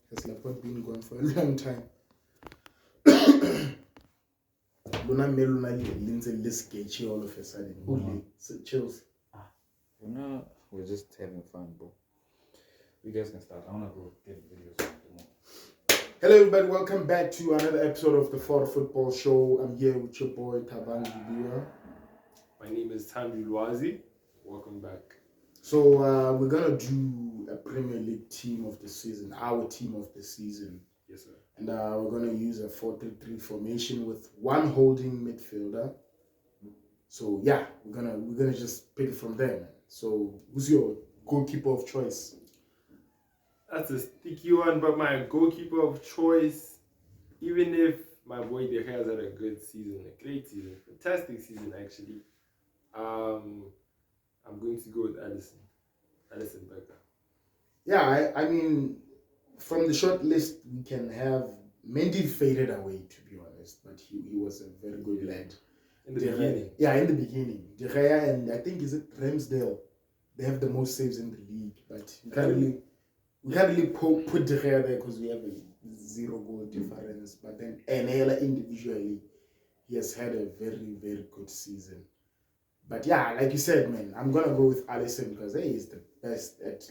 Has Laporte been gone for a long time? Luna Meluna Lindsay less sketchy all of a sudden. Holy, so chills. No, we're just having fun, bro. You guys can start. I wanna go get videos tomorrow. Hello everybody, welcome back to another episode of the For Football Show. I'm here with your boy Thabang. My name is Thandulwazi. Welcome back. So we're gonna do a Premier League team of the season, our team of the season. Yes, sir. And we're gonna use a 4-3-3 formation with one holding midfielder. So yeah, we're gonna just pick it from there, man. So who's your goalkeeper of choice? That's a sticky one, but my goalkeeper of choice, even if my boy De Gea has had a good season, a great season, fantastic season actually, I'm going to go with Alisson Becker. Yeah, I mean, from the short list, we can have Mendy faded away, to be honest, but he was a very good lad. In the beginning. Yeah, in the beginning. De Gea and I think, is it Ramsdale? They have the most saves in the league, but we can't really put De Gea there because we have a 0 goal difference. But then Enela individually, he has had a very, very good season. But yeah, like you said, man, I'm gonna go with Alisson because he's the best at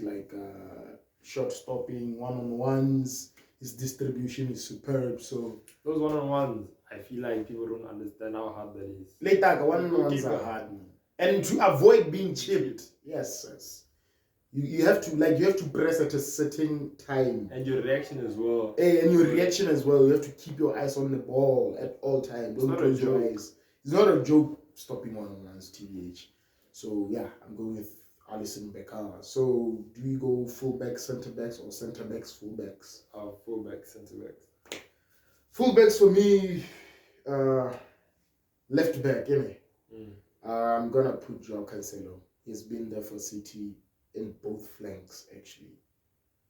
shot stopping, one-on-ones. His distribution is superb. So those one-on-ones, I feel like people don't understand how hard that is. Later, one-on-ones are hard, man. And to avoid being chipped, yes. You have to press at a certain time. And your reaction as well. And your reaction as well. You have to keep your eyes on the ball at all times. Don't close your eyes. It's not a joke stopping one-on-ones, TBH. So yeah, I'm going with Alisson Becker. So do we go fullbacks, centre-backs, or centre-backs, fullbacks? Fullbacks, centre-backs. Fullbacks for me, left back, innit? I'm gonna put Joao Cancelo. He's been there for City in both flanks, actually.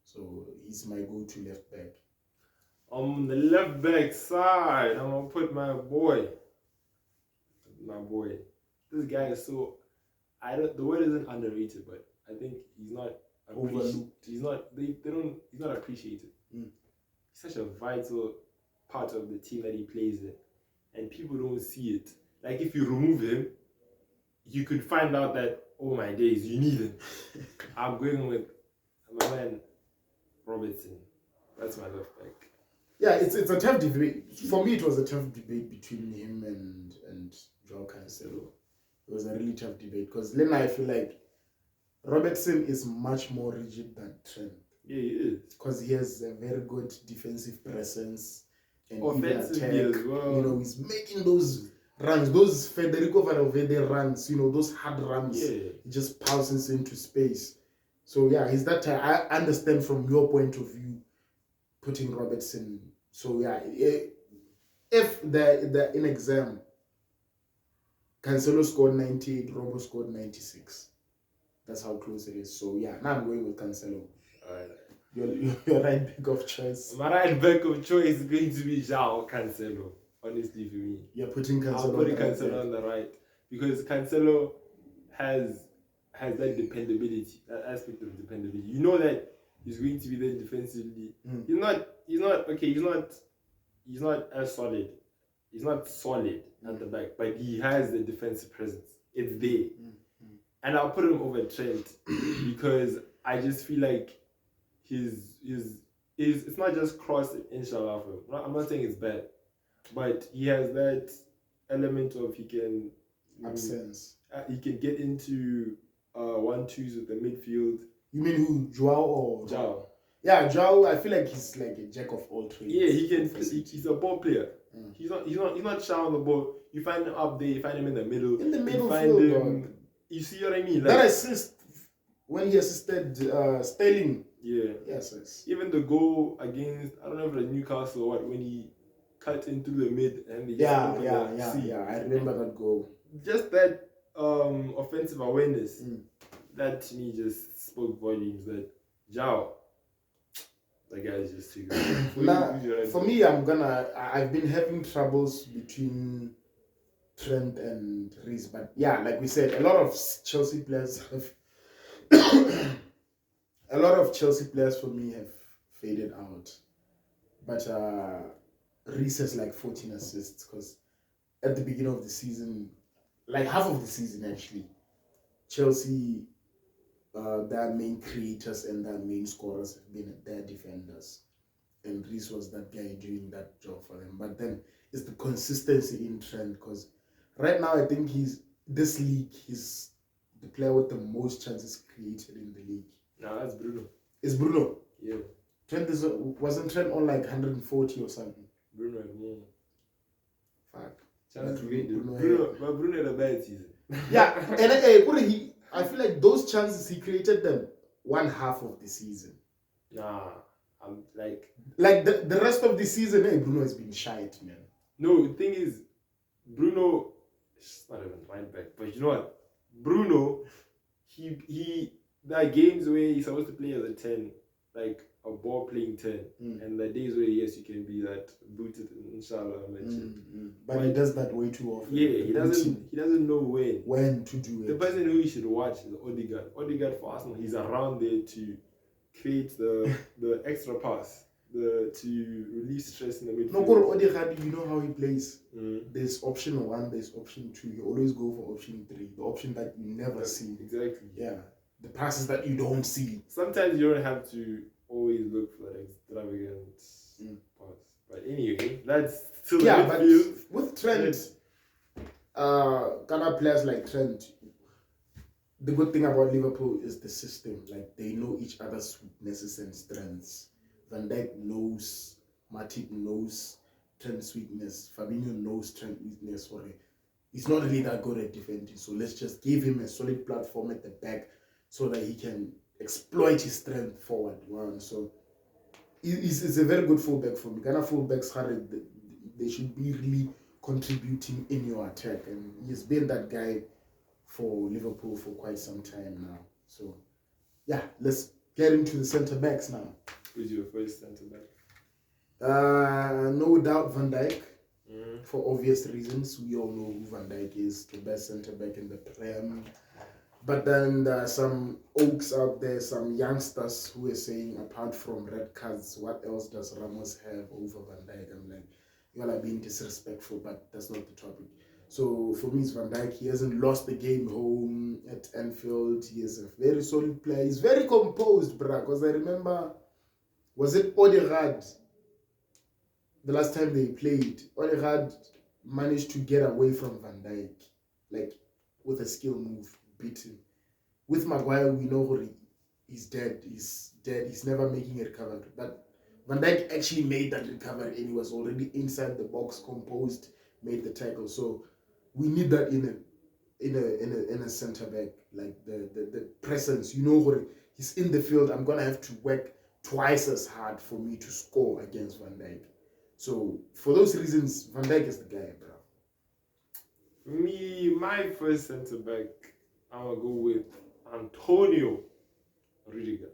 So he's my go-to left back. On the left back side, I'm gonna put my boy. This guy is so. The word isn't underrated, but I think he's not overlooked. He's not appreciated. He's such a vital part of the team that he plays in, and people don't see it. Like if you remove him, you could find out that, oh my days, you need him. I'm going with my man Robertson. That's my left back. Yeah, it's a tough debate. For me, it was a tough debate between him and Joao Cancelo. It was a really tough debate because then I feel like Robertson is much more rigid than Trent. Yeah, he is. Because he has a very good defensive presence and offensively attack. As well. You know, he's making those runs, those Federico Valverde runs, those hard runs. Yeah. He just passes into space. So yeah, he's that type. I understand from your point of view putting Robertson. So yeah, if the in exam Cancelo scored 98, Robo scored 96. That's how close it is. So yeah, now I'm going with Cancelo. Alright. Your right back of choice. My right back of choice is going to be Joao Cancelo. Honestly, for me, you're putting Cancelo. I'm putting Cancelo on the right because Cancelo has that dependability, that aspect of dependability. You know that he's going to be there defensively. He's not as solid. He's not solid at the back, but he has the defensive presence. It's there. And I'll put him over Trent because I just feel like it's not just cross inshallah for him. I'm not saying it's bad, but he has that element of he can absence. He can get into 1-2s with the midfield. You mean who? Joao or Joao? Yeah, Joao. I feel like he's like a jack of all trades. Yeah, he can. He's a ball player. He's not shy on the ball. You find him up there. You find him in the middle. In the middle you find field, him. You see what I mean? Like, that assist when he assisted Sterling. Yeah. Yes. Even the goal against, I don't know if it was Newcastle or what, when he cut into the mid and they yeah. I remember that goal. Just that offensive awareness that to me just spoke volumes. That Joao, that guy is just too good. For me, I've been having troubles between Trent and Reece, but yeah, like we said, a lot of Chelsea players for me have faded out. But Reece has like 14 assists because at the beginning of the season, like half of the season actually, Chelsea, their main creators and their main scorers have been their defenders. And Reece was that guy doing that job for them. But then it's the consistency in Trent because right now I think he's the player with the most chances created in the league. No, that's Bruno. It's Bruno. Yeah. Wasn't Trent on like 140 or something? Bruno had more. Fuck. Chances But created. Bruno Bruno had a bad season. Yeah, and I feel like those chances he created them one half of the season. Nah, I'm like the rest of the season, Bruno has been shite, man. No, the thing is, Bruno, it's not even right back, but you know what? Bruno, there are games where he's supposed to play as a 10, like a ball playing 10, and the days where yes, you can be that booted, inshallah, mentioned. But he does that way too often. Yeah, he doesn't know when to do it. The person who you should watch is Odegaard. Odegaard for Arsenal, he's around there to create the extra pass. To release stress in the midfield. No, for Odegaard, you know how he plays. There's option 1, there's option 2. You always go for option 3, the option that you never see. Exactly. Yeah, the passes that you don't see. Sometimes you don't have to always look for that extravagant pass. But anyway, that's still the midfield. But with Trent, kind of players like Trent, the good thing about Liverpool is the system. Like they know each other's weaknesses and strengths. Van Dijk knows, Matip knows Trent's weakness, Fabinho knows Trent's weakness. He's not really that good at defending, so let's just give him a solid platform at the back so that he can exploit his strength forward. So it's a very good fullback for me. Ghana fullbacks, they should be really contributing in your attack, and he's been that guy for Liverpool for quite some time now. So yeah, let's get into the centre backs now. Who's your first centre back? No doubt Van Dijk. For obvious reasons, we all know who Van Dijk is, the best centre back in the Prem. But then there are some oaks out there, some youngsters who are saying, apart from red cards, what else does Ramos have over Van Dijk? I'm like, you all are being disrespectful, but that's not the topic. So for me, it's Van Dijk. He hasn't lost the game home at Anfield. He is a very solid player. He's very composed, bruh. Because I remember, was it Odegaard? The last time they played, Odegaard managed to get away from Van Dijk, like with a skill move, beat him. With Maguire, we know he's dead. He's dead. He's never making a recovery. But Van Dijk actually made that recovery, and he was already inside the box, composed, made the tackle. So we need that in a centre back, like the presence. You know, he's in the field. I'm gonna have to work twice as hard for me to score against Van Dijk. So for those reasons, Van Dijk is the guy, bro. For me, my first centre back, I'm gonna go with Antonio Rudiger.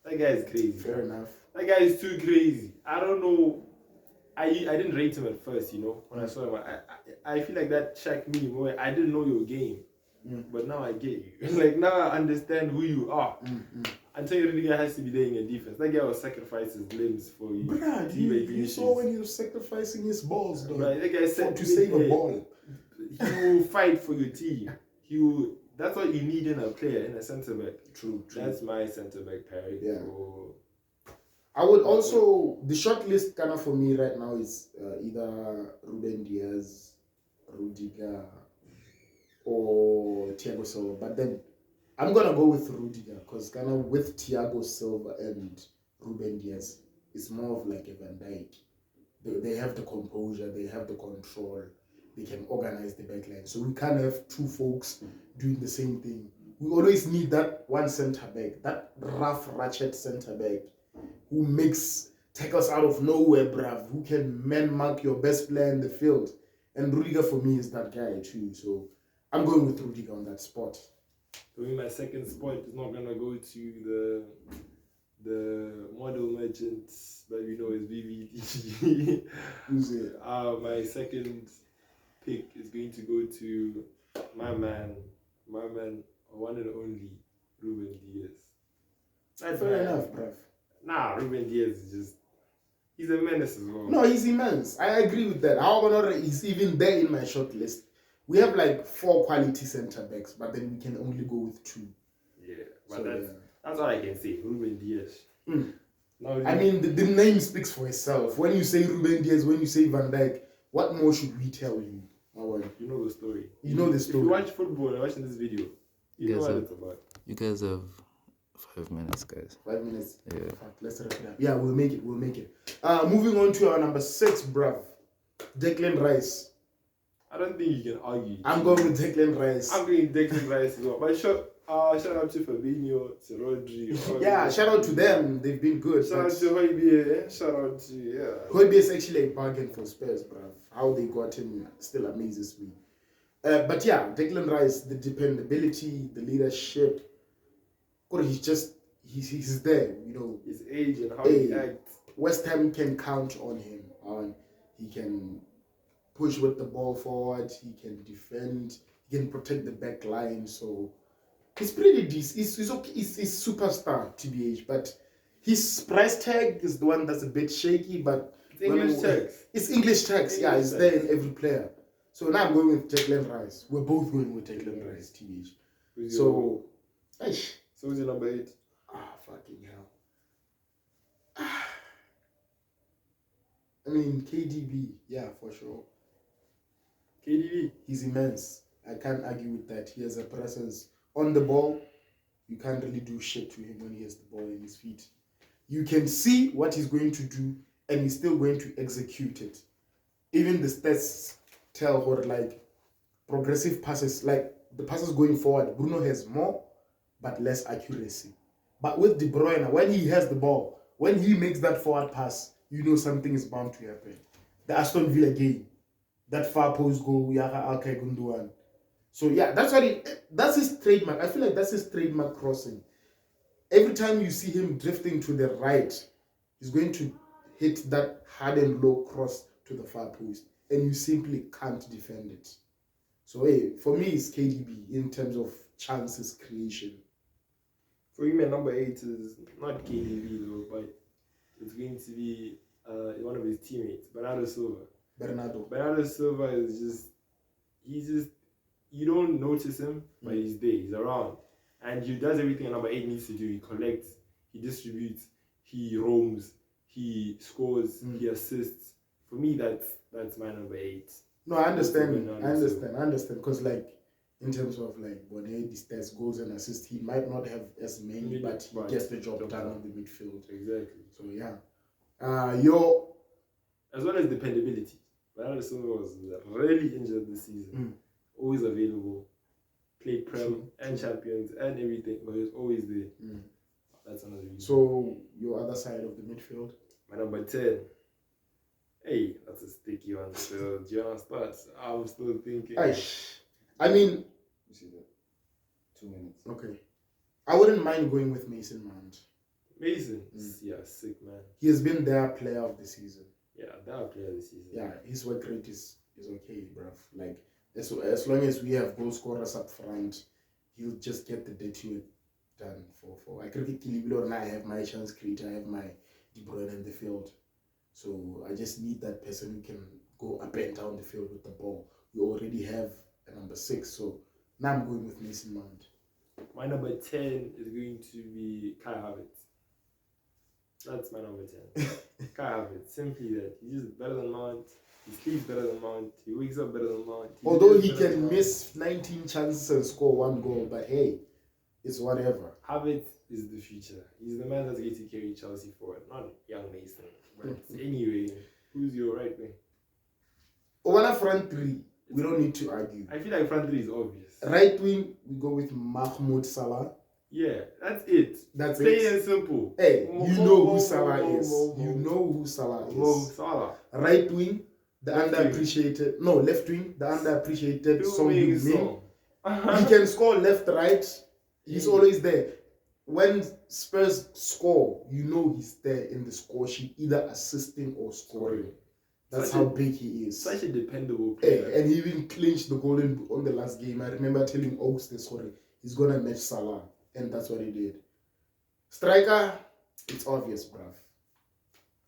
That guy is crazy. Fair enough. That guy is too crazy. I don't know. I didn't rate him at first, when I saw him. I feel like that checked me more. I didn't know your game, but now I get you. Like now I understand who you are. Antonio Rudiger has to be there in your defense. That guy will sacrifice his limbs for you. Bruh, you saw when he was sacrificing his balls, though. Right, that guy said to save a ball. He will fight for your team. That's what you need in a player, in a centre back. True. That's my centre back pairing. Yeah. I would also, the short list kind of for me right now is either Ruben Diaz, Rudiger, or Thiago Silva. But then I'm going to go with Rudiger because kind of with Thiago Silva and Ruben Diaz, it's more of like a Van Dijk. They have the composure, they have the control, they can organize the backline. So we can't have two folks doing the same thing. We always need that one centre back, that rough, ratchet centre back who makes tackles out of nowhere, bruv, who can man-mark your best player in the field. And Rudiger for me is that guy too. So I'm going with Rudiger on that spot. For me, my second spot is not going to go to the model merchant that we know is BVD. Who's it? My second pick is going to go to my man, one and only Ruben Diaz. Fair enough, bruv. Nah, Ruben Diaz is just. He's a menace as well. No, he's immense. I agree with that. However, he's even there in my short list. We have like 4 quality centre backs, but then we can only go with 2. Yeah, but So, that's all I can say. Ruben Diaz. No, I mean, the name speaks for itself. When you say Ruben Diaz, when you say Van Dijk, what more should we tell you? You know the story. You know the story. If you watch football and watching this video, you know what it's about. You guys have 5 minutes, guys. 5 minutes. Yeah. Fuck, let's wrap it up. Yeah, we'll make it. Moving on to our number 6, bruv. Declan Rice. I don't think you can argue. I'm going with Declan Rice. I'm going Declan Rice as well. But shout out to Fabinho, to Rodri. Yeah, shout out to them. They've been good. Shout out to Højbjerg. Shout out to, Højbjerg is actually a bargain for Spurs, bruv. How they got him still amazes me. But yeah, Declan Rice, the dependability, the leadership. God, he's there, you know. His age and how he acts. West Ham can count on him. He can push with the ball forward. He can defend. He can protect the back line. So he's pretty decent. He's okay. He's superstar TBH, but his price tag is the one that's a bit shaky. But it's English tax. It's English tax. Yeah, it's there in every player. So now I'm going with Declan Rice. We're both going with Declan Rice TBH. So who's your number 8? Fucking hell. I mean, KDB, yeah, for sure. KDB? He's immense. I can't argue with that. He has a presence on the ball. You can't really do shit to him when he has the ball in his feet. You can see what he's going to do, and he's still going to execute it. Even the stats tell her, like, progressive passes, like the passes going forward, Bruno has more, but less accuracy. But with De Bruyne, when he has the ball, when he makes that forward pass, you know something is bound to happen. The Aston Villa game, that far post goal, Yaka Alkay Gundogan. So yeah, that's his trademark. I feel like that's his trademark crossing. Every time you see him drifting to the right, he's going to hit that hard and low cross to the far post, and you simply can't defend it. So hey, for me, it's KDB in terms of chances creation. For me, my number 8 is not KDB though, but it's going to be one of his teammates, Bernardo Silva. Bernardo Silva is just, you don't notice him, but he's there, he's around. And he does everything a number 8 needs to do. He collects, he distributes, he roams, he scores, he assists. For me, that's my number 8. No, I understand. Because like, in terms of like Bonet, stats, goals and assists, he might not have as many, but he gets the job done on the midfield. Exactly. So yeah. As well as dependability. Bernardo Silva was really injured this season. Always available. Played Prem and Champions and everything, but he was always there. That's another reason. So your other side of the midfield? My number 10. Hey, that's a sticky one. So do you want to start? I'm still thinking. I mean, you see that? 2 minutes. Okay. I wouldn't mind going with Mason Mount. Mason? Yeah, sick man. He has been their player of the season. Yeah, their player of the season. Yeah, his work rate is okay, bruv. Like, as long as we have goal scorers up front, he'll just get the dirty work done for I cricket Kilibilo, and I have my chance creator, I have my De Bruyne in the field. So I just need that person who can go up and down the field with the ball. We already have a number 6, so now I'm going with Mason Mount. My number 10 is going to be Kai Havertz. That's my number 10. Kai Havertz, simply that. He's just better than Mount. He sleeps better than Mount. He wakes up better than Mount. Although he can miss 19 chances and score 1 goal, but hey, it's whatever. Havertz is the future. He's the man that's going to carry Chelsea forward, not young Mason. But anyway, who's your right wing? Over front 3, we don't need to argue. I feel like front 3 is obvious. Right wing, we go with Mahmoud Salah. Yeah, that's it. That's plain it. And simple. Hey, you know who Salah is. You know who Salah is. Salah. Right wing, the underappreciated. No, left wing, the underappreciated Son Heung-min. He can score left, right. He's always there. When Spurs score, you know he's there in the score sheet, either assisting or scoring. That's how big he is. Such a dependable player. Hey, and he even clinched the golden boot on the last game. I remember telling Oaks he's going to match Salah. And that's what he did. Striker, It's obvious, bruv.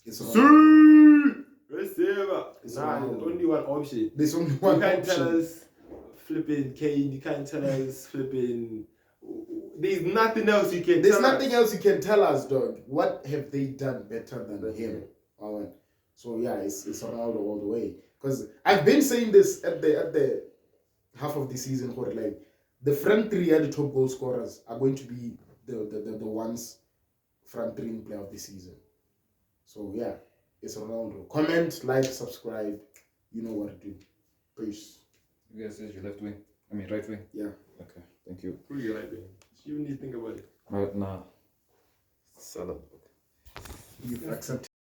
It's See, Ronaldo. receiver. It's Nah, there's Ronaldo. only one option. There's only You one can't tell option. us flipping Kane. You can't tell us flipping. There's nothing else you can There's tell nothing us. else you can tell us, dog. What have they done better than That's him? it. Owen? So yeah, it's Ronaldo all the way. Because I've been saying this at the half of the season, where like the front three are the top goal scorers are going to be the ones front three in play of the season. So yeah, it's Ronaldo. Comment, like, subscribe. You know what to do. Peace. You guys said you left wing. I mean right wing. Yeah. Okay, thank you. Who do you like, man? You need to think about it. Nah. Salah. You've accepted.